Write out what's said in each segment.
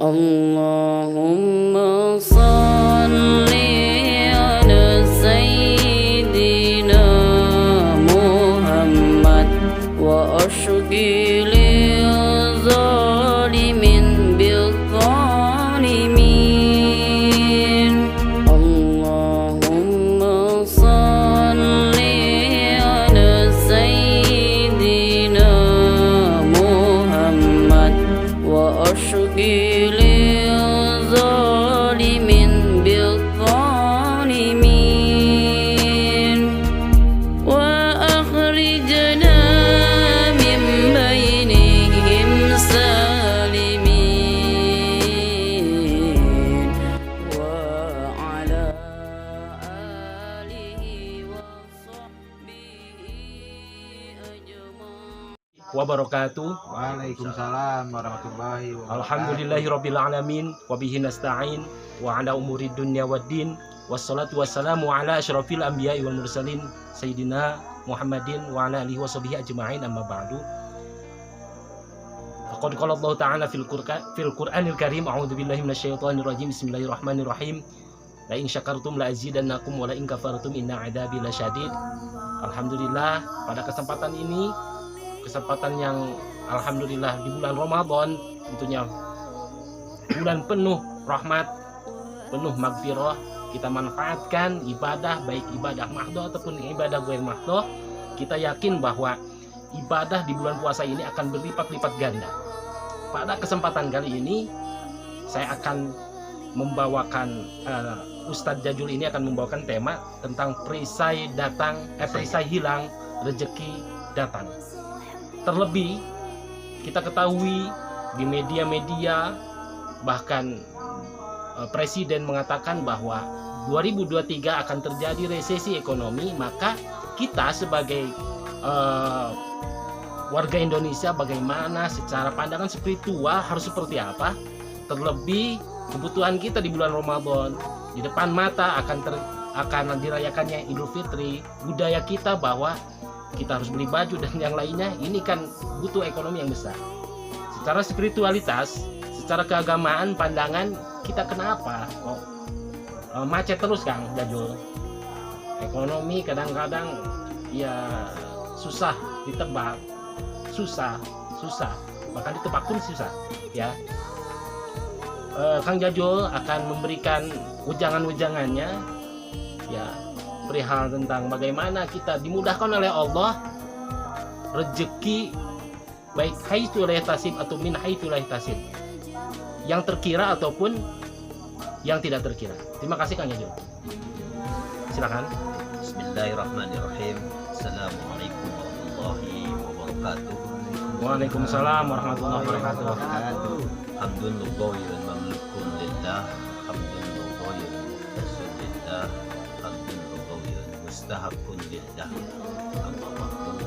Allahumma salli ala Sayyidina Muhammad wa ashghil zalimin bil zalimin. Allahumma salli ala Sayyidina Muhammad wa ashghil wabarakatuh. Waalaikumsalam warahmatullahi wabarakatuh. Alhamdulillahirabbil alamin wa bihi nasta'in wa ala umuri dunya waddin wassalatu wassalamu ala asyrafil anbiya'i wal mursalin sayyidina Muhammadin wa ala alihi washabihi ajma'in, amma ba'du. Faqad qala Allah ta'ala fil Qur'anil Karim, a'udzu billahi minasyaitonir rajim, bismillahirrahmanirrahim. La in syakartum la azidannakum wa la in kafartum inna 'adzabi lasyadid. Alhamdulillah, pada kesempatan ini, kesempatan yang alhamdulillah di bulan Ramadan, tentunya bulan penuh rahmat, penuh magfirah, kita manfaatkan ibadah, baik ibadah mahdoh ataupun ibadah ghair mahdoh. Kita yakin bahwa ibadah di bulan puasa ini akan berlipat-lipat ganda. Pada kesempatan kali ini saya akan membawakan Ustadz Jajul ini akan membawakan tema tentang perisai datang, perisai hilang, rezeki datang. Terlebih kita ketahui di media-media, bahkan Presiden mengatakan bahwa 2023 akan terjadi resesi ekonomi. Maka kita sebagai warga Indonesia, bagaimana secara pandangan spiritual harus seperti apa? Terlebih kebutuhan kita di bulan Ramadan, di depan mata akan dirayakannya Idul Fitri. Budaya kita bahwa kita harus beli baju dan yang lainnya, ini kan butuh ekonomi yang besar. Secara spiritualitas, secara keagamaan, pandangan kita kenapa kok macet terus Kang Jajul? Ekonomi kadang-kadang ya susah ditebak, susah, bahkan ditebak pun susah ya. Kang Jajul akan memberikan ujangan-ujangannya ya, perihal tentang bagaimana kita dimudahkan oleh Allah rezeki, baik haitsu la yahtasib atau min haitsu la yahtasib, yang terkira ataupun yang tidak terkira. Terima kasih Kang Jajul. Silakan. Bismillahirrahmanirrahim. Assalamualaikum warahmatullahi wabarakatuh. Waalaikumsalam warahmatullahi wabarakatuh. Hamdun lughawiyun mamlukun lillah, hamdun lughawiyun muhtasun lillah, hamdun lughawiyun mustahabun lillah. Amma ba'du.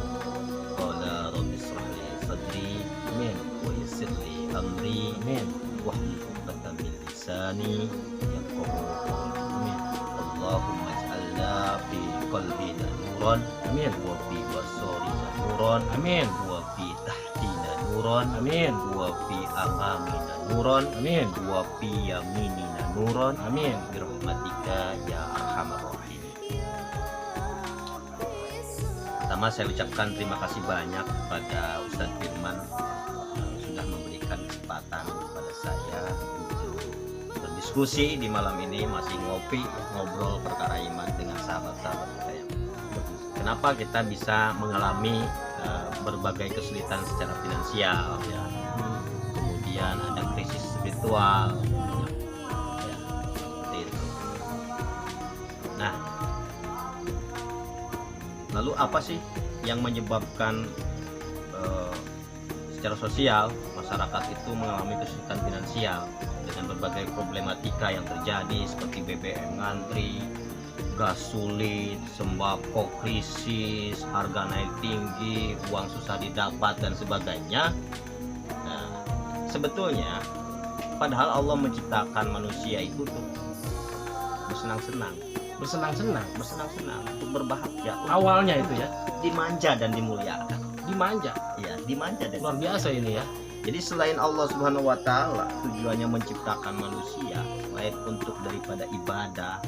Qala rabbi ishrah li sadri, amin, wa yassir li amri, amin, wahlul 'uqdatam min lisani yafqahu qawli, amin. Allahumma ij'alna fi qalbina nuran, amin, wa fi basarina nuran, amin, wa fi tahtina nuran, amin, wa fi amamina nuran, amin, wa fi yaminina nuran, amin, birahmatika ya arhamar rahimin. Pertama saya ucapkan terima kasih banyak kepada Ustadz Firman sudah memberikan kesempatan kepada saya untuk berdiskusi di malam ini, masih ngobrol perkara iman dengan sahabat-sahabat kita yang kenapa kita bisa mengalami berbagai kesulitan secara finansial ya. Kemudian ada krisis spiritual ya, seperti itu. Nah, lalu apa sih yang menyebabkan secara sosial masyarakat itu mengalami kesulitan finansial dengan berbagai problematika yang terjadi seperti BBM ngantri, gas sulit, sembako krisis, harga naik tinggi, uang susah didapat dan sebagainya. Nah, sebetulnya padahal Allah menciptakan manusia itu tuh bersenang-senang untuk berbahagia. Awalnya itu ya, dimanja dan dimuliakan. dimanja. Ya, dimanja dan Luar biasa ini ya. Jadi selain Allah Subhanahu wa taala tujuannya menciptakan manusia selain untuk daripada ibadah,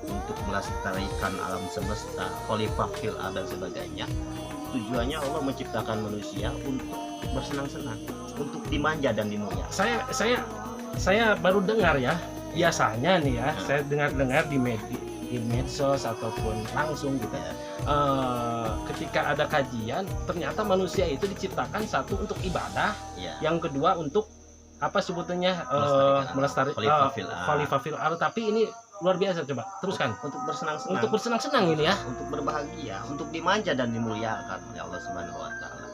untuk melestarikan alam semesta, khalifah fil ard dan sebagainya. Tujuannya Allah menciptakan manusia untuk bersenang-senang, untuk dimanja dan dimuliakan. Saya baru dengar ya, biasanya nih ya, saya dengar-dengar di medsos ataupun langsung gitu ya. Ketika ada kajian, ternyata manusia itu diciptakan satu untuk ibadah, Ya. yang kedua untuk apa sebutannya melestarikan khalifah fil ard. Tapi ini luar biasa, coba teruskan. Untuk bersenang-senang. Untuk bersenang-senang ini ya. Untuk berbahagia, untuk dimanja dan dimuliakan oleh Allah Subhanahu wa taala.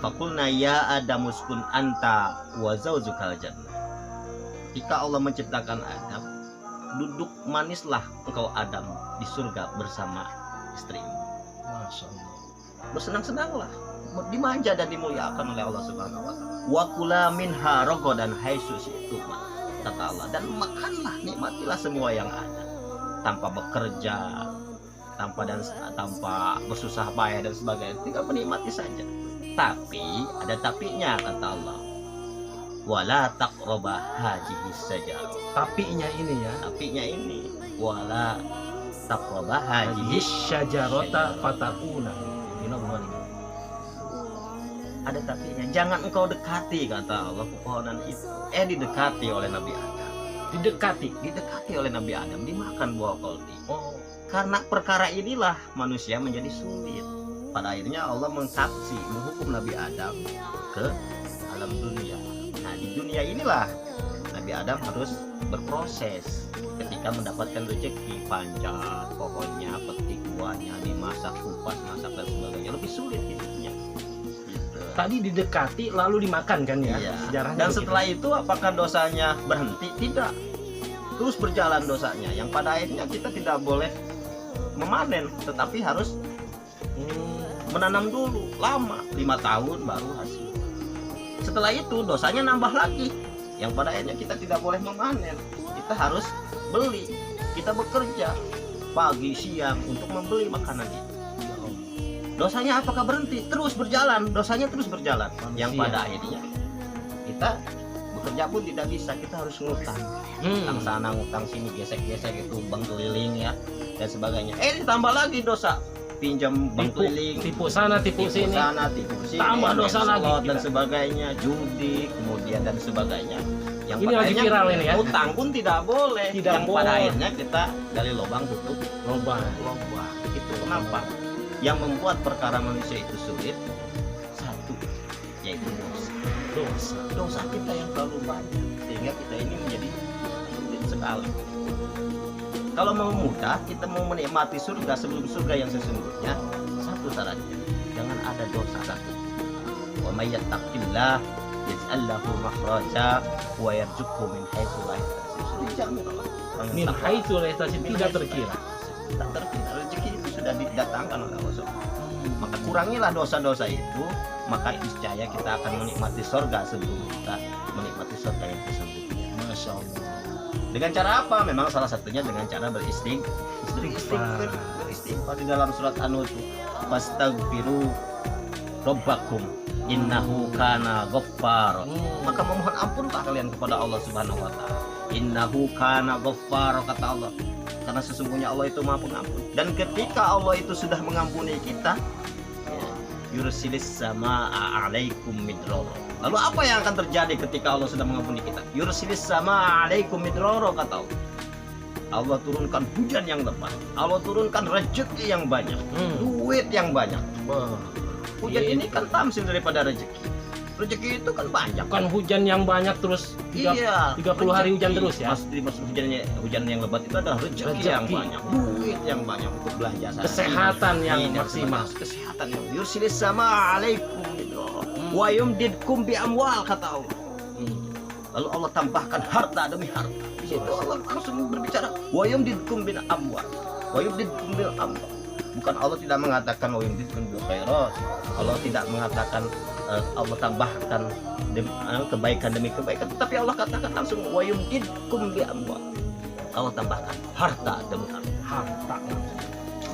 Faqulna ya Adam uskun anta wa zaujukal jannah. Ketika Allah menciptakan Adam, duduk manislah engkau Adam di surga bersama istrimu. Masya Allah. Bersenang-senanglah, dimanja dan dimuliakan oleh Allah Subhanahu wa taala. Wa kula minha ragadan haitsu syi'tum, kata Allah, dan makanlah, nikmatilah semua yang ada tanpa bekerja, tanpa bersusah payah dan sebagainya, tinggal menikmati saja. Tapi ada tapinya, kata Allah. Wala taqraba hadhihi sajarah. Tapinya ini ya. Tapinya ini wala taqraba hadhihi Syajarota fatakuna. Ada tapinya. Jangan engkau dekati, kata Allah, pepohonan itu. Didekati oleh Nabi Adam. Didekati oleh Nabi Adam, dimakan buah koldi. Oh, Karena perkara inilah manusia menjadi sulit. Pada akhirnya Allah menghukum Nabi Adam ke alam dunia. Nah, di dunia inilah Nabi Adam harus berproses. Ketika mendapatkan rezeki, panjat pohonnya, petik buahnya, dimasak, kupas, masak dan sebagainya, lebih sulit hidupnya. Gitu. tadi didekati lalu dimakan kan ya? Iya. Sejarahnya Dan begitu. setelah itu apakah dosanya berhenti? Tidak. Terus berjalan dosanya. Yang pada akhirnya kita tidak boleh memanen, tetapi harus menanam dulu lama, 5 tahun baru hasil. Setelah itu dosanya nambah lagi. Yang pada akhirnya kita tidak boleh memanen. Kita harus beli. Kita bekerja pagi siang untuk membeli makanan itu. Dosanya apakah berhenti? Terus berjalan, dosanya terus berjalan. Yang pada akhirnya kita bekerja pun tidak bisa, kita harus ngutang. Ngutang sana, ngutang sini, gesek-gesek itu, bank keliling ya dan sebagainya. Ditambah lagi dosa, pinjam bank keliling, tipu sana, tipu sini, tipu sini, tambah dosa main slot lagi dan kita. sebagainya, judi, kemudian dan sebagainya. Yang Ini pada lagi akhirnya viral ini ya. Utang pun tidak boleh. Tidak yang pada boleh. akhirnya kita dari lubang tutup lobang. lubang. Itu kenapa? Yang membuat perkara manusia itu sulit, satu, yaitu dosa. Dosa kita yang terlalu banyak sehingga kita ini menjadi sulit sekali. Kalau mau mudah, kita mau menikmati surga sebelum surga yang sesungguhnya, satu syaratnya, jangan ada dosa satu. Wa may yattaqillah yaj'al lahu makhraja wa yarzuqhu min haitsu la yahtasib. Dijamin Allah. Min haitsu la yahtasib, tidak terkira. Tak terkira, rezeki itu sudah didatangkan oleh Allah SWT. Maka kurangilah dosa-dosa itu, maka niscaya kita akan menikmati surga sebelum kita menikmati surga yang sesungguhnya. Masya Allah. Dengan cara apa? Memang salah satunya dengan cara beristighfar di dalam surat An-Nur itu. Fastaghfiru rabbakum innahu kana ghaffar. Maka memohon ampunlah kalian kepada Allah Subhanahu wa taala. Innahu kana ghaffar, kata Allah. Karena sesungguhnya Allah itu Maha Pengampun. Dan ketika Allah itu sudah mengampuni kita, yursilis samaa alaikum midrara. Lalu apa yang akan terjadi ketika Allah sudah mengampuni kita? Yursilis samaa alaikum midrara, kata Allah. Allah turunkan hujan yang lebat. Allah turunkan rezeki yang banyak, duit yang banyak. Hujan ini kan tamsil daripada rezeki. Rezeki itu kan banyak. Bukan hujan yang banyak terus 30 hari hujan terus ya. Maksud hujan yang lebat itu adalah rezeki yang banyak, duit yang banyak untuk belanja sana. Kesehatan yang Ini maksimal. Kesehatan yang yursilis sama alaikum wa yumdidkum bi amwal, kata Allah. Lalu Allah tambahkan harta demi harta. Di situ Allah langsung berbicara wa yumdidkum bil amwal. Wa yumdidkum bil amwal. Bukan Allah tidak mengatakan wa yumdidkum bil khairat. Allah tidak mengatakan Allah tambahkan kebaikan demi kebaikan, tetapi Allah katakan langsung wa yumdidkum bi amwal. Allah tambahkan harta demi harta,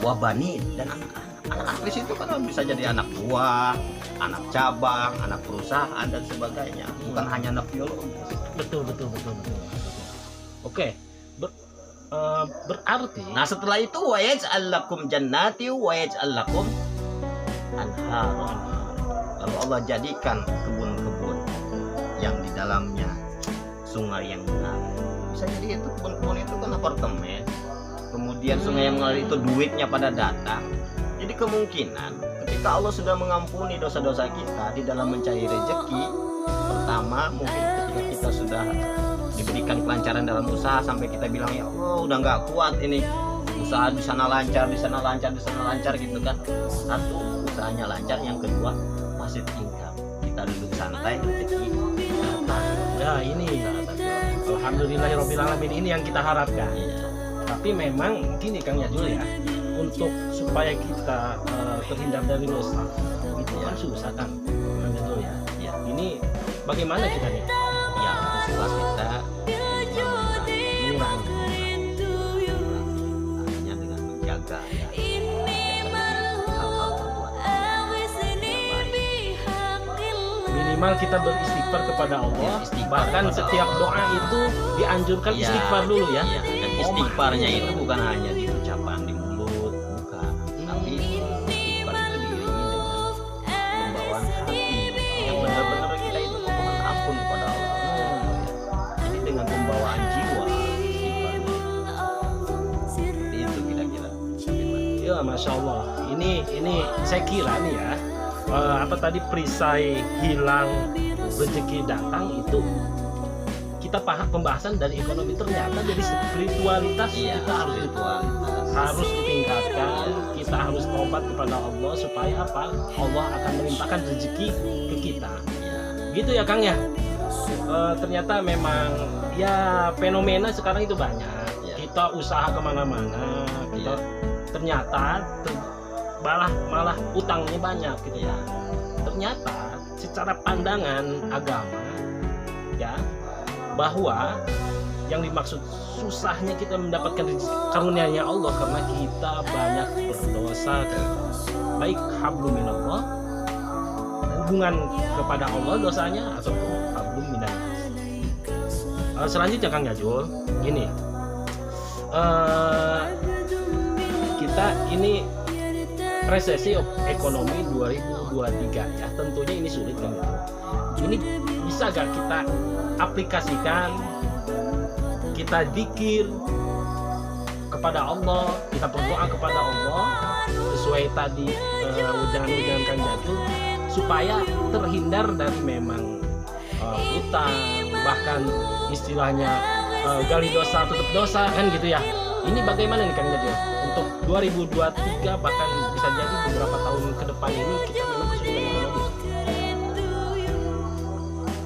wa banin dan anak-anak. Anak artis itu kan bisa jadi anak buah, anak cabang, anak perusahaan dan sebagainya. Bukan hanya anak biologis. Betul. Oke. Berarti Nah setelah itu wa yaj'al lakum jannati wa yaj'al lakum anhar. Lalu Allah jadikan kebun-kebun yang di dalamnya sungai yang mengalir. Bisa jadi itu kebun-kebun itu kan apartemen. Kemudian sungai yang mengalir itu duitnya pada datang. Jadi kemungkinan ketika Allah sudah mengampuni dosa-dosa kita di dalam mencari rezeki, pertama mungkin ketika kita sudah diberikan kelancaran dalam usaha sampai kita bilang ya Allah udah nggak kuat ini usaha di sana lancar gitu kan. Satu, usahanya lancar, yang kedua passive income, kita duduk santai rezeki datang. ya ini alhamdulillahirabbil alamin, ini yang kita harapkan. Iya. Tapi memang gini Kang Yajul ya, untuk supaya kita terhindar dari dosa itu kan susah Kang Yajul ya. Ya, Ini bagaimana kita nih ya usaha kita mengurangi? hanya dengan menjaga ya hal-hal perbuatan Minimal kita beristighfar kepada Allah. Ya, istighfar Bahkan kepada setiap Allah. doa itu dianjurkan Ya, istighfar dulu ya. iya. Dan istighfarnya itu bukan hanya di ucapan di mulut, bukan, tapi istighfar itu diiringi dengan pembawaan hati yang benar-benar kita itu memohon ampun kepada Allah. Jadi dengan pembawaan jiwa istighfarnya seperti itu kira-kira. Ya Masya Allah. Ini saya kira nih ya, apa tadi perisai hilang rezeki datang itu kita paham pembahasan dari ekonomi, ternyata dari spiritualitas Iya, kita harus ditingkatkan. Kita harus tobat kepada Allah supaya apa? Allah akan melimpahkan rezeki ke kita. Ya, Gitu ya Kang ya. Ternyata memang ya fenomena sekarang itu banyak. Iya. Kita usaha kemana-mana, kita Iya. ternyata malah utangnya banyak gitu ya. Ternyata secara pandangan agama ya, bahwa yang dimaksud susahnya kita mendapatkan karunia-Nya Allah karena kita banyak berdosa, baik hablum minallah, hubungan kepada Allah dosanya, ataupun hablum minannas. Selanjutnya Kang Yajul, ini kita ini resesi ekonomi 2023 ya, tentunya ini sulit kan. Ini bisa gak kita aplikasikan, kita zikir kepada Allah, kita berdoa kepada Allah sesuai tadi ujangan-ujangan Kang Yajul, supaya terhindar dari memang utang, bahkan istilahnya gali dosa tutup dosa kan gitu ya. Ini bagaimana nih Kang Yajul untuk 2023, bahkan bisa jadi beberapa tahun ke depan ini kita memang kesulitan ekonomi.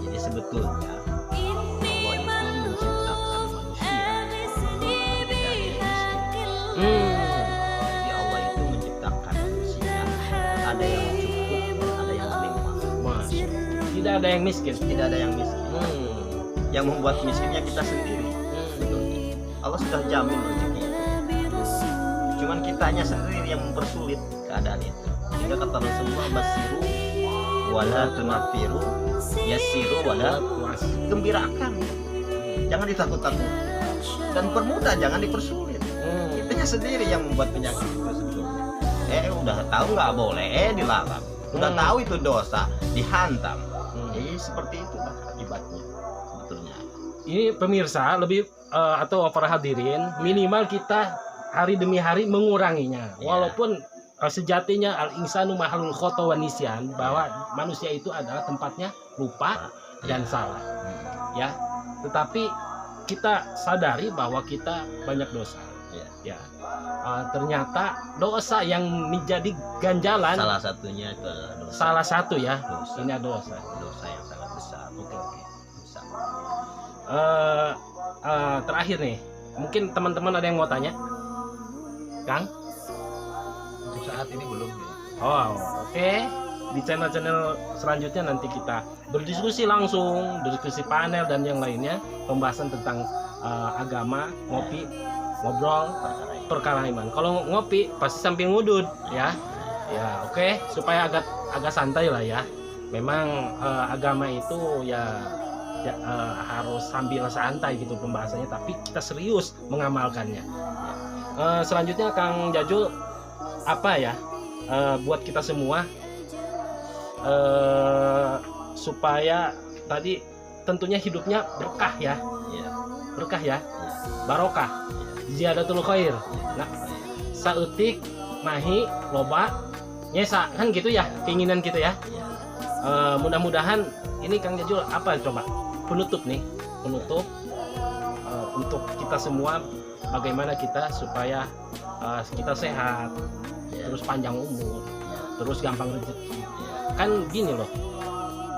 jadi sebetulnya Allah itu menciptakan manusia tidak ada yang miskin. Jadi Allah itu menciptakan manusia, ada yang cukup dan ada yang melimpah. Mas, tidak ada yang miskin. Tidak ada yang miskin. Yang membuat miskinnya kita sendiri. Allah sudah jamin rezeki itu. Cuman kitanya sendiri yang mempersulit keadaan itu. Sehingga kata Rasulullah, basiru wala tunafiru, yasiru wala gembirakan. Jangan ditakut-takuti. Dan permudah, jangan dipersulit. Kitanya sendiri yang membuat penyakit itu sebetulnya. Udah tahu nggak boleh, dilarang. Udah tahu itu dosa, dihantam. Seperti itu akibatnya sebetulnya. Ini pemirsa lebih atau para hadirin, minimal kita hari demi hari menguranginya. Ya. Walaupun sejatinya al-insanu mahalul khoto wa nisyan, bahwa manusia itu adalah tempatnya lupa dan salah. Ya. Tetapi kita sadari bahwa kita banyak dosa. Ya. Ternyata dosa yang menjadi ganjalan, Salah satunya itu adalah dosa. salah satu ya. Dosa. Ini ada dosa. Dosa yang sangat besar. Oke. Dosa. Terakhir nih, mungkin teman-teman ada yang mau tanya, Kang? Untuk saat ini belum ya. Oh, oke. Di channel-channel selanjutnya nanti kita berdiskusi langsung, diskusi panel dan yang lainnya, pembahasan tentang agama, ngopi, ngobrol, perkara iman. Kalau ngopi pasti sambil ngudut ya. Ya, oke, supaya agak santai lah ya. Memang agama itu harus sambil santai gitu pembahasannya, tapi kita serius mengamalkannya. Selanjutnya Kang Jajul, apa ya buat kita semua supaya tadi tentunya hidupnya berkah ya, Iya. berkah ya, Iya. barokah, ziyadatul khair. Nah, saeutik mahi loba nyesa kan gitu ya keinginan kita ya. Iya. Mudah-mudahan ini Kang Jajul apa coba penutup untuk kita semua, bagaimana kita supaya kita sehat, Iya. terus panjang umur, Iya. terus gampang rezeki. Iya. Kan gini loh,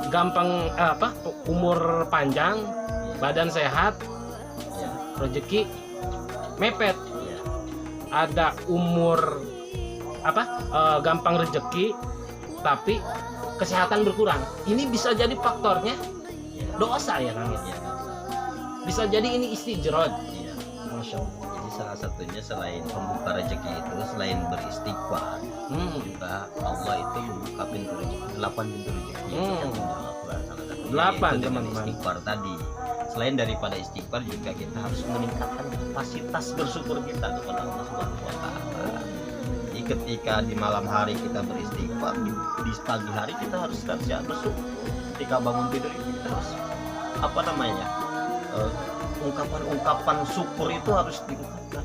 gampang umur panjang, badan sehat, Iya. rezeki mepet. Iya. Ada umur gampang rezeki tapi kesehatan berkurang. Ini bisa jadi faktornya Iya. dosa ya Kang. Iya. Bisa jadi ini istijrod. Iya. Masya Allah. Jadi salah satunya selain membuka rezeki itu, selain beristighfar, juga Allah itu membuka pintu rezeki, 8 pintu rezeki yang tercantum dalam Al-Quran. Salah satunya 8, yaitu dengan teman-teman. istighfar tadi. Selain daripada istighfar juga kita harus meningkatkan kapasitas bersyukur kita kepada Allah Subhanahu wa taala. Jadi ketika di malam hari kita beristighfar, di pagi hari kita harus siap bersyukur. Ketika bangun tidur itu kita harus ungkapan syukur itu harus diungkapkan,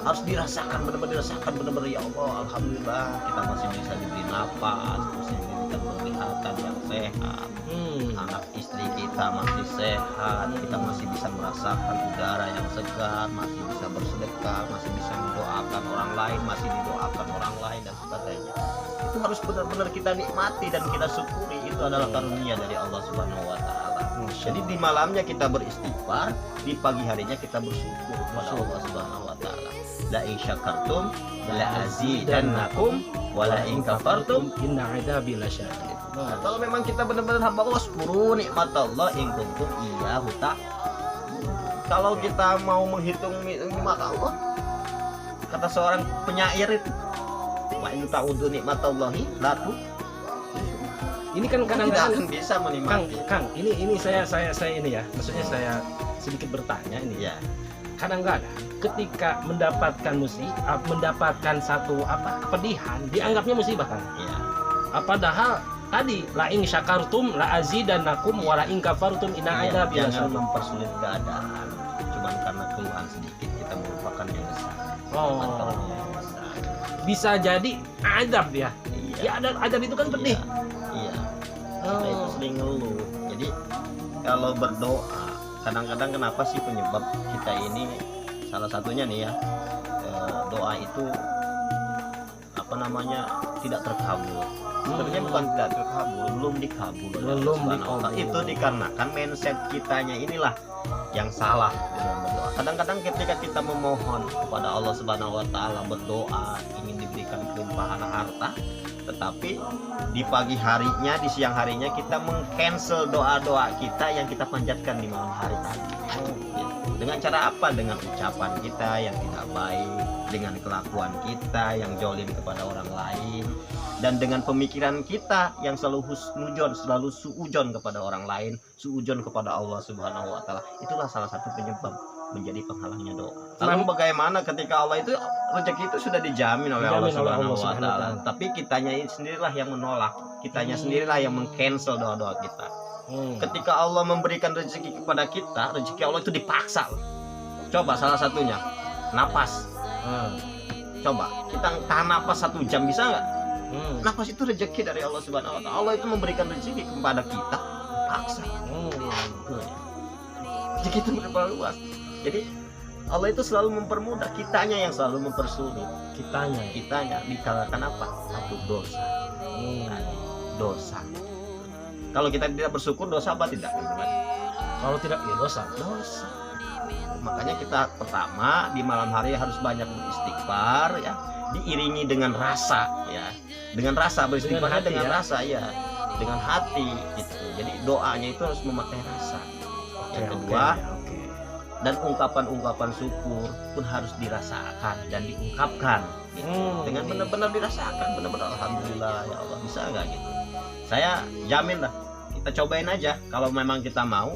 harus dirasakan, benar-benar dirasakan, benar-benar ya Allah, alhamdulillah kita masih bisa diberi nafas, masih diberikan penglihatan yang sehat, anak istri kita masih sehat, kita masih bisa merasakan udara yang segar, masih bisa bersedekah, masih bisa mendoakan orang lain, masih didoakan orang lain dan sebagainya. Itu harus benar-benar kita nikmati dan kita syukuri. Itu adalah karunia dari Allah Subhanahu wa taala. Jadi di malamnya kita beristighfar, di pagi harinya kita bersyukur kepada Allah Subhanahu wa taala. La in syakartum la azidannakum wa la in kafartum. Inna adabi lasyadid. Nah, kalau memang kita benar-benar hamba Allah, syukuru nikmat Allah in kuntum iyyahu ta'budun. Kalau kita mau menghitung nikmat Allah, kata seorang penyair itu, wa in ta'udu nikmatallahi la Ini kan tidak kadang-kadang akan bisa menikmati. Kang, ini saya ini ya, maksudnya saya sedikit bertanya ini. Ya, Kadang-kadang ketika mendapatkan satu kepedihan, dianggapnya musibah kan. ya, Padahal tadi la in syakartum la azidannakum wa la in kafartum inna ya. adzabi Jangan lasyadid. mempersulit keadaan. Cuman karena keluhan sedikit kita melupakan yang besar. Oh. Melupakan yang besar. Bisa jadi adab ya. Iya. Ya adab itu kan pedih. Iya. Kita itu sering ngeluh. Jadi kalau berdoa, kadang-kadang kenapa sih penyebab kita ini, salah satunya nih ya, doa itu tidak terkabul. Sebenarnya bukan tidak terkabul, belum dikabul. Belum Subhanallah. dikabul. Itu dikarenakan mindset kitanya inilah yang salah dalam berdoa. Kadang-kadang ketika kita memohon kepada Allah Subhanahu wa taala, berdoa ingin diberikan kelimpahan harta, tetapi di pagi harinya, di siang harinya kita meng-cancel doa-doa kita yang kita panjatkan di malam hari tadi. Dengan cara apa? Dengan ucapan kita yang tidak baik, dengan kelakuan kita yang jolim kepada orang lain, dan dengan pemikiran kita yang selalu husnujon, selalu suujon kepada orang lain, suujon kepada Allah Subhanahu wa taala. Itulah salah satu penyebab menjadi penghalangnya doa. Lalu bagaimana ketika Allah itu rezeki itu sudah dijamin oleh Allah Subhanahu wa taala, tapi kitanya sendirilah yang menolak, kitanya sendirilah yang meng-cancel doa-doa kita. Ketika Allah memberikan rezeki kepada kita, rezeki Allah itu dipaksa. Coba salah satunya napas. Coba kita tahan napas 1 jam, bisa nggak? Napas itu rezeki dari Allah Subhanahu wa taala. Allah itu memberikan rezeki kepada kita, paksa. Rezeki itu berapa luas. Jadi Allah itu selalu mempermudah, kitanya yang selalu mempersulit. Kitanya dikarenakan apa? Satu dosa. Dosa. Kalau kita tidak bersyukur, dosa apa tidak? Kalau tidak ya dosa. Makanya kita pertama di malam hari harus banyak beristighfar ya, diiringi dengan rasa ya. Dengan rasa beristighfarnya dengan rasa ya. Dengan hati gitu. Jadi doanya itu harus memakai rasa. Yang kedua, dan ungkapan-ungkapan syukur pun harus dirasakan dan diungkapkan gitu. Dengan benar-benar dirasakan, benar-benar alhamdulillah ya Allah, bisa nggak gitu. Saya jamin lah, kita cobain aja. Kalau memang kita mau,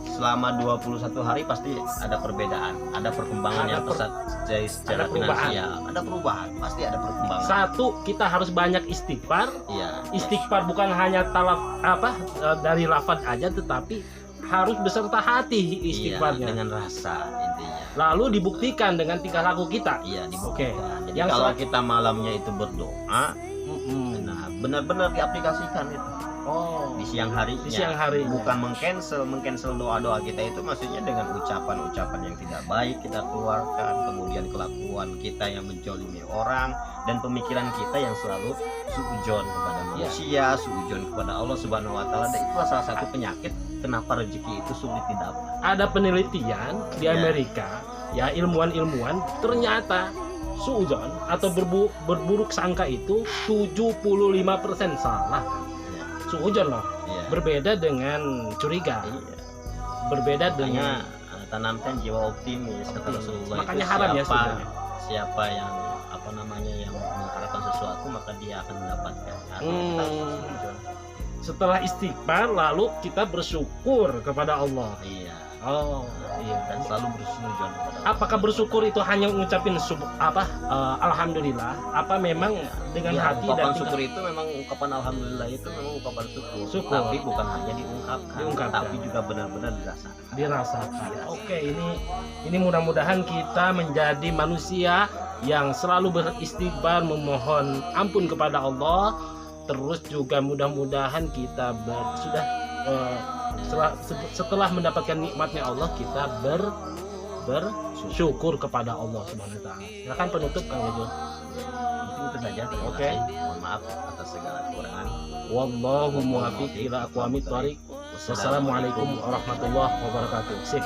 selama 21 hari pasti ada perbedaan, ada perkembangan yang pesat secara finansial, ada perubahan, pasti ada perkembangan. Satu, kita harus banyak istighfar. Iya. Istighfar bukan hanya dari lafaz aja, tetapi harus beserta hati istighfarnya. Iya, dengan rasa intinya. Lalu dibuktikan dengan tingkah laku kita. Iya, Oke. dibuktikan. Jadi Yang kalau kita malamnya itu berdoa, nah benar-benar diaplikasikan itu. Oh, Di siang harinya. Di siang harinya. Bukan mengcancel doa-doa kita itu, maksudnya dengan ucapan-ucapan yang tidak baik kita keluarkan, kemudian kelakuan kita yang menjolimi orang, dan pemikiran kita yang selalu suudzon kepada manusia, suudzon kepada Allah Subhanahu wa taala. Dan itulah salah satu penyakit kenapa rezeki itu sulit didapat. ada penelitian di Ya. Amerika, ya ilmuwan-ilmuwan, ternyata suudzon atau berburuk sangka itu 75% salah. Ya, Suudzon loh, ya. berbeda dengan curiga, Iya. berbeda Makanya dengan tanamkan jiwa optimis kata Optimis. Rasulullah. Makanya itu haram ya sebenarnya. siapa yang yang mengharapkan sesuatu maka dia akan mendapatkan. Artinya kita harus suudzon. setelah istighfar lalu kita bersyukur kepada Allah. Iya. Oh, iya. Dan selalu bersuudzon kepada Allah. Apakah bersyukur itu hanya ngucapin alhamdulillah? Apa memang dengan Iya, hati ungkapan dan syukur itu memang ungkapan alhamdulillah itu memang ungkapan syukur. Syukur. Tapi bukan hanya diungkapkan, tapi juga benar-benar dirasakan. dirasakan? Oke, ini mudah-mudahan kita menjadi manusia yang selalu beristighfar, memohon ampun kepada Allah. Terus juga mudah-mudahan kita setelah mendapatkan nikmatnya Allah, kita bersyukur kepada Allah Subhanahu wa taala. Silakan penutup Kang Ejul. Mungkin itu saja. Terima Oke. kasih. Mohon maaf atas segala kekurangan. Wallahu muwaffiq ila aqwamit thoriq. Wassalamualaikum warahmatullahi wabarakatuh. Sip.